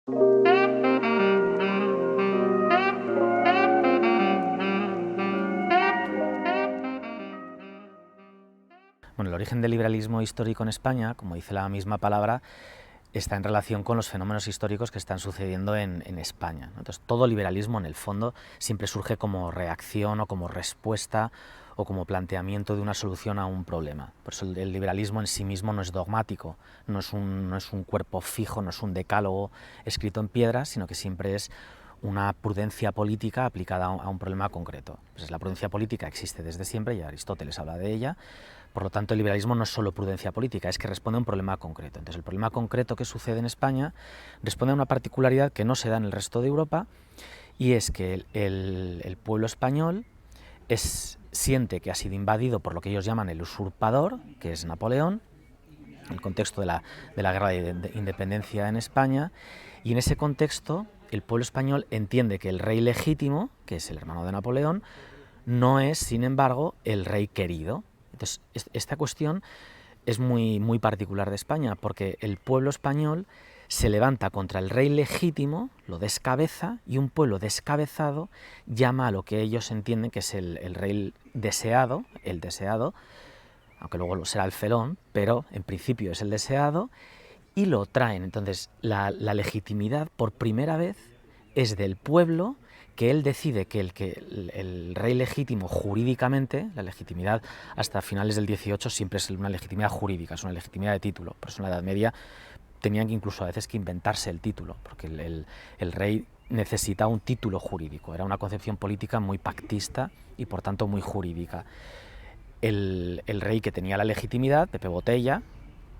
Bueno, el origen del liberalismo histórico en España, como dice la misma palabra, está en relación con los fenómenos históricos que están sucediendo en España, ¿no? Entonces, todo liberalismo, en el fondo, siempre surge como reacción o como respuesta o como planteamiento de una solución a un problema. Por eso el liberalismo en sí mismo no es dogmático, no es un cuerpo fijo, no es un decálogo escrito en piedra, sino que siempre es una prudencia política aplicada a un problema concreto. Pues la prudencia política existe desde siempre, y Aristóteles habla de ella. Por lo tanto, el liberalismo no es solo prudencia política, es que responde a un problema concreto. Entonces, el problema concreto que sucede en España responde a una particularidad que no se da en el resto de Europa, y es que el pueblo español siente que ha sido invadido por lo que ellos llaman el usurpador, que es Napoleón, en el contexto de la guerra de independencia en España, y en ese contexto el pueblo español entiende que el rey legítimo, que es el hermano de Napoleón, no es, sin embargo, el rey querido. Entonces, esta cuestión es muy particular de España, porque el pueblo español se levanta contra el rey legítimo, lo descabeza, y un pueblo descabezado llama a lo que ellos entienden que es el rey deseado, aunque luego lo será el felón, pero en principio es el deseado, y lo traen. Entonces, la legitimidad, por primera vez, es del pueblo, que él decide que el rey legítimo jurídicamente, la legitimidad hasta finales del 18 siempre es una legitimidad jurídica, es una legitimidad de título. Por eso en la Edad Media tenían que incluso a veces que inventarse el título, porque el rey necesitaba un título jurídico, era una concepción política muy pactista y por tanto muy jurídica. El rey que tenía la legitimidad, Pepe Botella,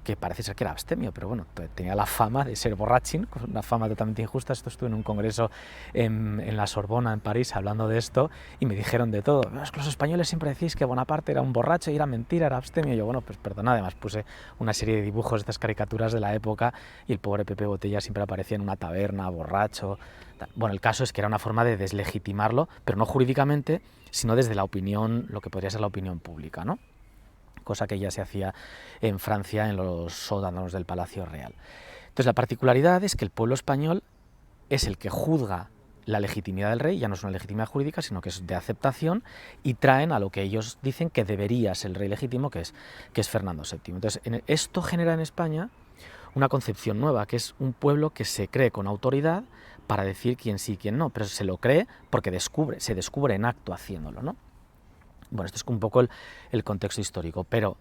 que parece ser que era abstemio, pero bueno, tenía la fama de ser borrachín, una fama totalmente injusta. Esto estuve en un congreso en la Sorbona, en París, hablando de esto, y me dijeron de todo. Es que los españoles siempre decís que Bonaparte era un borracho y era mentira, era abstemio. Y yo, bueno, pues perdona, además puse una serie de dibujos, estas caricaturas de la época, y el pobre Pepe Botella siempre aparecía en una taberna, borracho. Bueno, el caso es que era una forma de deslegitimarlo, pero no jurídicamente, sino desde la opinión, lo que podría ser la opinión pública, ¿no? Cosa que ya se hacía en Francia en los sótanos del Palacio Real. Entonces, la particularidad es que el pueblo español es el que juzga la legitimidad del rey, ya no es una legitimidad jurídica, sino que es de aceptación, y traen a lo que ellos dicen que debería ser el rey legítimo, que es Fernando VII. Entonces, esto genera en España una concepción nueva, que es un pueblo que se cree con autoridad para decir quién sí y quién no, pero se lo cree porque se descubre en acto haciéndolo, ¿no? Bueno, esto es un poco el contexto histórico, pero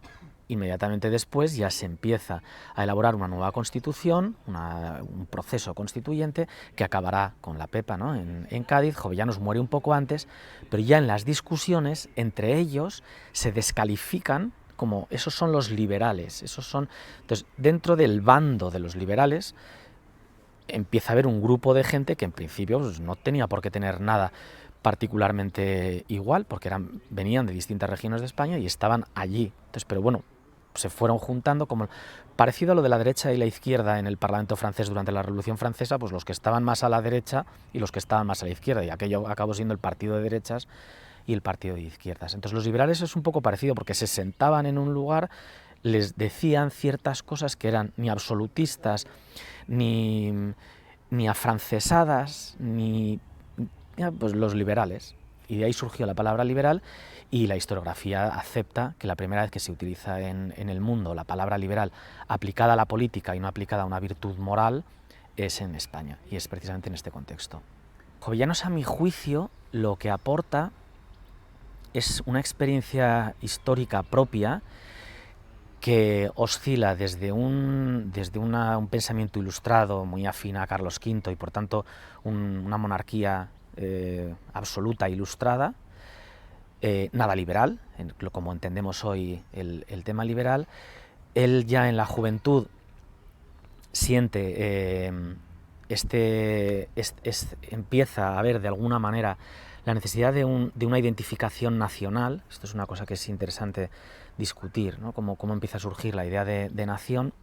inmediatamente después ya se empieza a elaborar una nueva constitución, un proceso constituyente que acabará con la Pepa, ¿no? en Cádiz. Jovellanos muere un poco antes, pero ya en las discusiones entre ellos se descalifican como esos son los liberales, Entonces, dentro del bando de los liberales empieza a haber un grupo de gente que en principio pues, no tenía por qué tener nada particularmente igual, porque venían de distintas regiones de España y estaban allí. Entonces, pero bueno, se fueron juntando, como parecido a lo de la derecha y la izquierda en el Parlamento francés durante la Revolución Francesa, pues los que estaban más a la derecha y los que estaban más a la izquierda, y aquello acabó siendo el partido de derechas y el partido de izquierdas. Entonces los liberales es un poco parecido, porque se sentaban en un lugar, les decían ciertas cosas que eran ni absolutistas, ni afrancesadas, ni pues los liberales. Y de ahí surgió la palabra liberal, y la historiografía acepta que la primera vez que se utiliza en el mundo la palabra liberal aplicada a la política y no aplicada a una virtud moral es en España, y es precisamente en este contexto. Jovellanos, a mi juicio, lo que aporta es una experiencia histórica propia que oscila desde un pensamiento ilustrado muy afín a Carlos V y por tanto una monarquía absoluta ilustrada, nada liberal, como entendemos hoy el tema liberal. Él ya en la juventud siente, empieza a ver de alguna manera la necesidad de una identificación nacional. Esto es una cosa que es interesante discutir, ¿no? Cómo empieza a surgir la idea de nación.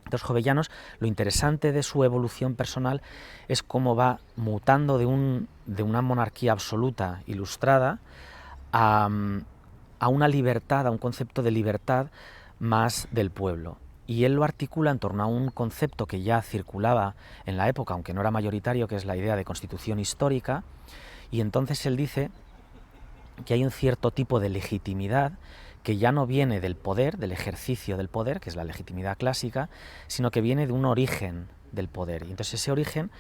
Entonces, Jovellanos, lo interesante de su evolución personal es cómo va mutando de una monarquía absoluta, ilustrada, a una libertad, a un concepto de libertad más del pueblo. y él lo articula en torno a un concepto que ya circulaba en la época, aunque no era mayoritario, que es la idea de constitución histórica, y entonces él dice que hay un cierto tipo de legitimidad que ya no viene del poder, del ejercicio del poder, que es la legitimidad clásica, sino que viene de un origen del poder. Y entonces ese origen,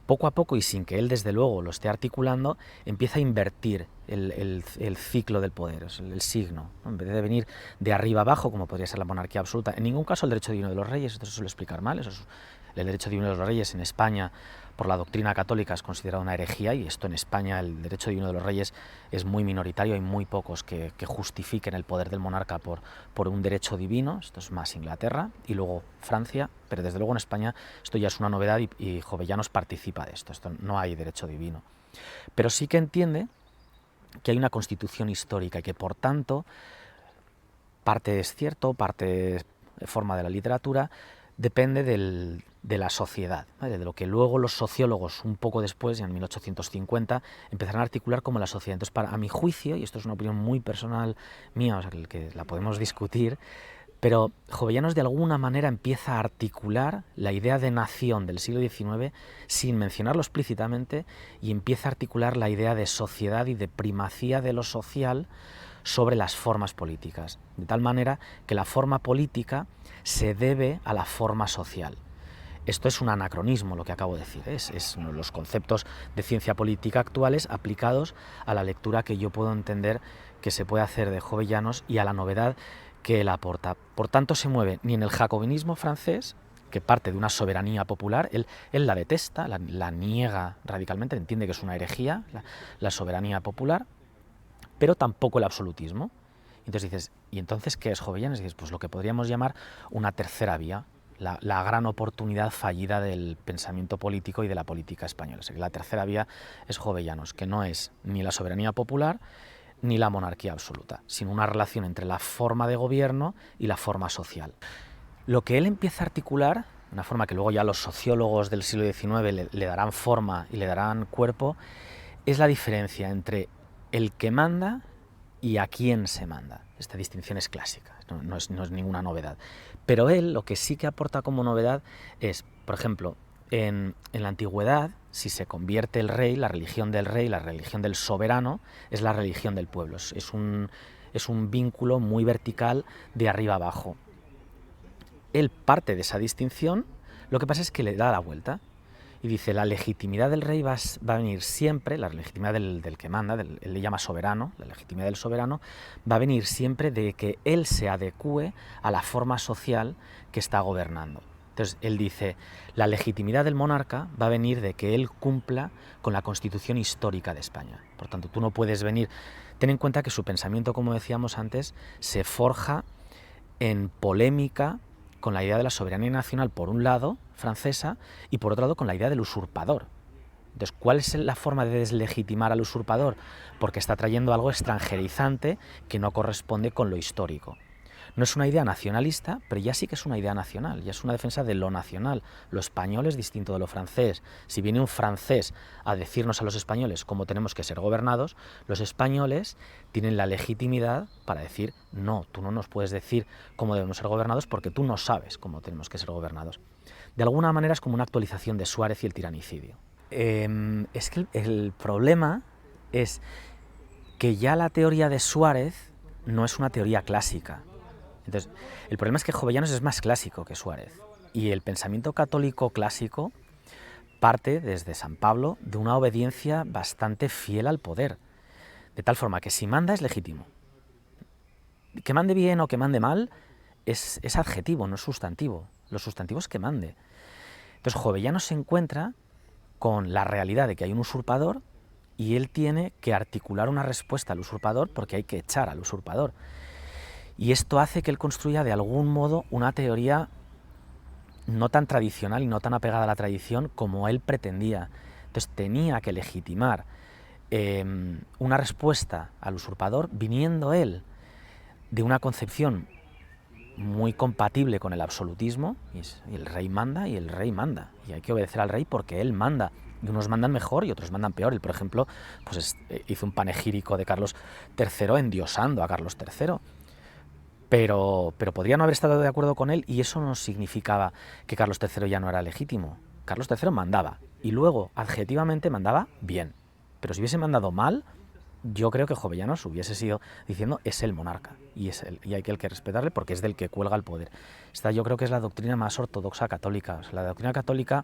poco a poco y sin que él desde luego lo esté articulando, empieza a invertir el ciclo del poder, el signo, ¿no? En vez de venir de arriba abajo, como podría ser la monarquía absoluta. En ningún caso el derecho divino de los reyes, esto se suele explicar mal, eso es, el derecho divino de los reyes en España por la doctrina católica es considerado una herejía, y esto en España el derecho divino de los reyes es muy minoritario, hay muy pocos que justifiquen el poder del monarca por un derecho divino. Esto es más Inglaterra y luego Francia, pero desde luego en España esto ya es una novedad y Jovellanos participa de esto no hay derecho divino. Pero sí que entiende que hay una constitución histórica y que por tanto parte es cierto, parte forma de la literatura, depende de la sociedad, ¿vale? De lo que luego los sociólogos, un poco después, ya en 1850, empezarán a articular como la sociedad. Entonces, a mi juicio, y esto es una opinión muy personal mía, o sea, que la podemos discutir, pero Jovellanos de alguna manera empieza a articular la idea de nación del siglo XIX sin mencionarlo explícitamente, y empieza a articular la idea de sociedad y de primacía de lo social sobre las formas políticas, de tal manera que la forma política se debe a la forma social. Esto es un anacronismo, lo que acabo de decir, es uno de los conceptos de ciencia política actuales aplicados a la lectura que yo puedo entender que se puede hacer de Jovellanos y a la novedad que él aporta. Por tanto, se mueve ni en el jacobinismo francés, que parte de una soberanía popular, él la detesta, la niega radicalmente, entiende que es una herejía, la soberanía popular, pero tampoco el absolutismo. Entonces dices, ¿y entonces qué es Jovellanos? Y dices, pues lo que podríamos llamar una tercera vía, la gran oportunidad fallida del pensamiento político y de la política española. O sea, que la tercera vía es Jovellanos, que no es ni la soberanía popular ni la monarquía absoluta, sino una relación entre la forma de gobierno y la forma social. Lo que él empieza a articular, una forma que luego ya los sociólogos del siglo XIX le darán forma y le darán cuerpo, es la diferencia entre el que manda y a quién se manda. Esta distinción es clásica, no es ninguna novedad. Pero él lo que sí que aporta como novedad es, por ejemplo, en la antigüedad, si se convierte el rey, la religión del soberano, es la religión del pueblo. Es un vínculo muy vertical de arriba abajo. Él parte de esa distinción, lo que pasa es que le da la vuelta. Y dice, la legitimidad del rey va a venir siempre, la legitimidad del que manda, él le llama soberano, la legitimidad del soberano, va a venir siempre de que él se adecúe a la forma social que está gobernando. Entonces, él dice, la legitimidad del monarca va a venir de que él cumpla con la Constitución histórica de España. Por tanto, tú no puedes venir... Ten en cuenta que su pensamiento, como decíamos antes, se forja en polémica con la idea de la soberanía nacional, por un lado, francesa, y por otro lado con la idea del usurpador. Entonces, ¿cuál es la forma de deslegitimar al usurpador? Porque está trayendo algo extranjerizante que no corresponde con lo histórico. No es una idea nacionalista, pero ya sí que es una idea nacional, ya es una defensa de lo nacional. Lo español es distinto de lo francés. Si viene un francés a decirnos a los españoles cómo tenemos que ser gobernados, los españoles tienen la legitimidad para decir, no, tú no nos puedes decir cómo debemos ser gobernados porque tú no sabes cómo tenemos que ser gobernados. De alguna manera es como una actualización de Suárez y el tiranicidio. Es que el problema es que ya la teoría de Suárez no es una teoría clásica. Entonces, el problema es que Jovellanos es más clásico que Suárez, y el pensamiento católico clásico parte desde San Pablo de una obediencia bastante fiel al poder, de tal forma que si manda es legítimo. Que mande bien o que mande mal es adjetivo, no es sustantivo. Lo sustantivo es que mande. Entonces Jovellanos se encuentra con la realidad de que hay un usurpador y él tiene que articular una respuesta al usurpador porque hay que echar al usurpador. Y esto hace que él construya de algún modo una teoría no tan tradicional y no tan apegada a la tradición como él pretendía. Entonces tenía que legitimar una respuesta al usurpador viniendo él de una concepción muy compatible con el absolutismo, y el rey manda y el rey manda, y hay que obedecer al rey porque él manda. Y unos mandan mejor y otros mandan peor. Él, por ejemplo, pues hizo un panegírico de Carlos III endiosando a Carlos III. pero podría no haber estado de acuerdo con él y eso no significaba que Carlos III ya no era legítimo. Carlos III mandaba y luego, adjetivamente, mandaba bien. Pero si hubiese mandado mal, yo creo que Jovellanos hubiese sido diciendo es el monarca y hay que respetarle porque es del que cuelga el poder. Esta yo creo que es la doctrina más ortodoxa católica. O sea, la doctrina católica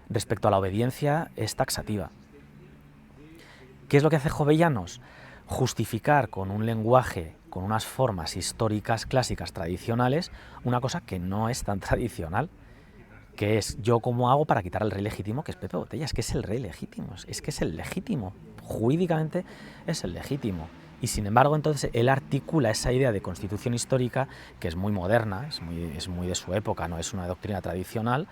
respecto a la obediencia es taxativa. ¿Qué es lo que hace Jovellanos? Justificar con un lenguaje, con unas formas históricas clásicas tradicionales, una cosa que no es tan tradicional, que es yo cómo hago para quitar al rey legítimo, que es Pepe Botella, es que es el rey legítimo, es que es el legítimo, jurídicamente es el legítimo. Y sin embargo, entonces, él articula esa idea de constitución histórica, que es muy moderna, es muy de su época, no es una doctrina tradicional,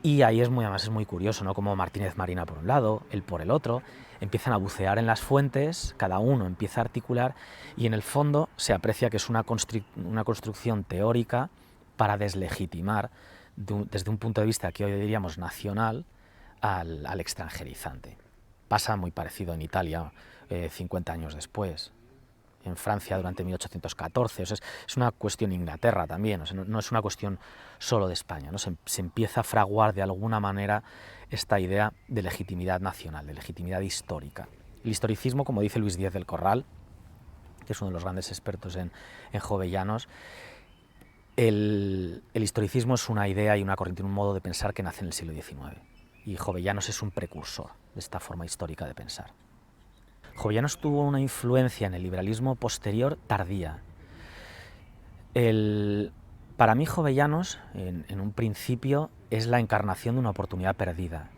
y ahí además es muy curioso, ¿no? Como Martínez Marina por un lado, él por el otro, empiezan a bucear en las fuentes, cada uno empieza a articular, y en el fondo se aprecia que es una construcción teórica para deslegitimar, desde un punto de vista que hoy diríamos nacional, al extranjerizante. Pasa muy parecido en Italia 50 años después, en Francia durante 1814, o sea, es una cuestión de Inglaterra también, o sea, no es una cuestión solo de España, ¿no? Se empieza a fraguar de alguna manera esta idea de legitimidad nacional, de legitimidad histórica. El historicismo, como dice Luis Díez del Corral, que es uno de los grandes expertos en Jovellanos, el historicismo es una idea y una corriente, un modo de pensar que nace en el siglo XIX, y Jovellanos es un precursor de esta forma histórica de pensar. Jovellanos tuvo una influencia en el liberalismo posterior tardía. Para mí Jovellanos, en un principio, es la encarnación de una oportunidad perdida.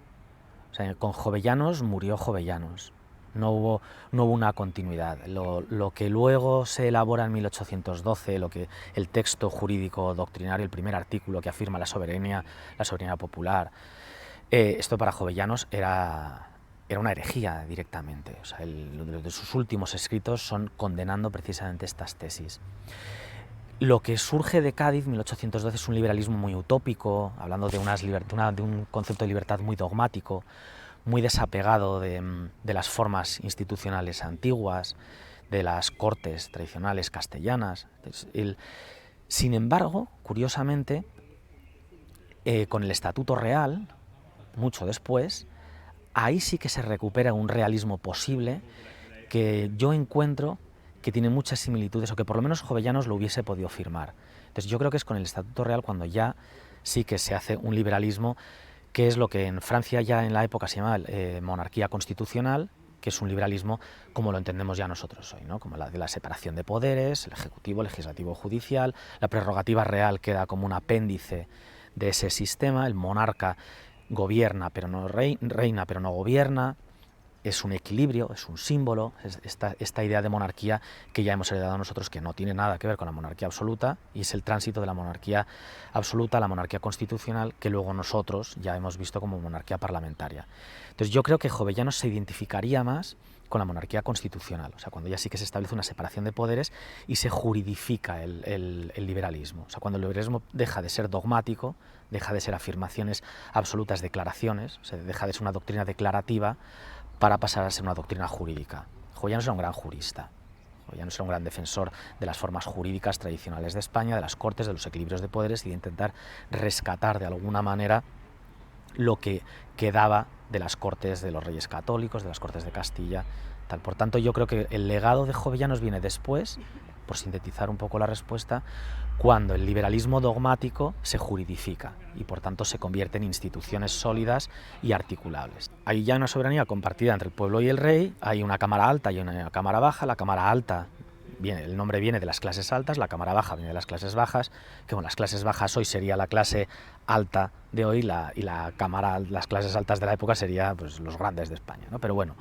O sea, con Jovellanos murió Jovellanos, no hubo una continuidad. Lo que luego se elabora en 1812, el texto jurídico doctrinario, el primer artículo que afirma la soberanía popular, esto para Jovellanos era una herejía directamente. O sea, de sus últimos escritos son condenando precisamente estas tesis. Lo que surge de Cádiz, 1812, es un liberalismo muy utópico, hablando de un concepto de libertad muy dogmático, muy desapegado de las formas institucionales antiguas, de las cortes tradicionales castellanas. Sin embargo, curiosamente, con el Estatuto Real, mucho después, ahí sí que se recupera un realismo posible que yo encuentro que tiene muchas similitudes, o que por lo menos Jovellanos lo hubiese podido firmar. Entonces yo creo que es con el Estatuto Real cuando ya sí que se hace un liberalismo, que es lo que en Francia ya en la época se llama monarquía constitucional, que es un liberalismo como lo entendemos ya nosotros hoy, ¿no? Como la de la separación de poderes, el ejecutivo, legislativo, judicial, la prerrogativa real queda como un apéndice de ese sistema, el monarca gobierna pero no reina pero no gobierna, es un equilibrio, es un símbolo, esta idea de monarquía que ya hemos heredado nosotros, que no tiene nada que ver con la monarquía absoluta, y es el tránsito de la monarquía absoluta a la monarquía constitucional, que luego nosotros ya hemos visto como monarquía parlamentaria. Entonces yo creo que Jovellanos se identificaría más con la monarquía constitucional, o sea, cuando ya sí que se establece una separación de poderes y se juridifica el liberalismo, o sea, cuando el liberalismo deja de ser dogmático, deja de ser afirmaciones absolutas, declaraciones, o sea, deja de ser una doctrina declarativa para pasar a ser una doctrina jurídica. Jovellanos era un gran jurista, Jovellanos era un gran defensor de las formas jurídicas tradicionales de España, de las cortes, de los equilibrios de poderes y de intentar rescatar de alguna manera lo que quedaba de las cortes de los reyes católicos, de las cortes de Castilla, tal. Por tanto, yo creo que el legado de Jovellanos viene después, por sintetizar un poco la respuesta, cuando el liberalismo dogmático se juridifica y por tanto se convierte en instituciones sólidas y articulables. Hay ya una soberanía compartida entre el pueblo y el rey, hay una cámara alta y una cámara baja. La cámara alta, el nombre viene de las clases altas, la cámara baja viene de las clases bajas, que bueno, las clases bajas hoy sería la clase alta de hoy y las clases altas de la época serían pues, los grandes de España, ¿no? Pero bueno,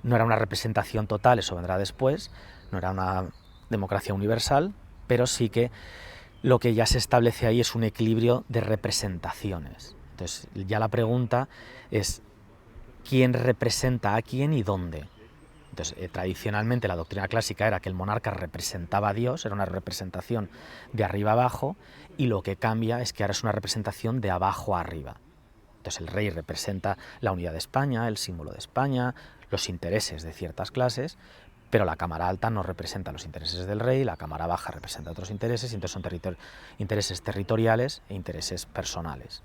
no era una representación total, eso vendrá después, no era una democracia universal, pero sí que lo que ya se establece ahí es un equilibrio de representaciones. Entonces ya la pregunta es quién representa a quién y dónde. Entonces, tradicionalmente la doctrina clásica era que el monarca representaba a Dios, era una representación de arriba abajo, y lo que cambia es que ahora es una representación de abajo a arriba. Entonces el rey representa la unidad de España, el símbolo de España, los intereses de ciertas clases, pero la Cámara Alta no representa los intereses del rey, la Cámara Baja representa otros intereses, y entonces son intereses territoriales e intereses personales.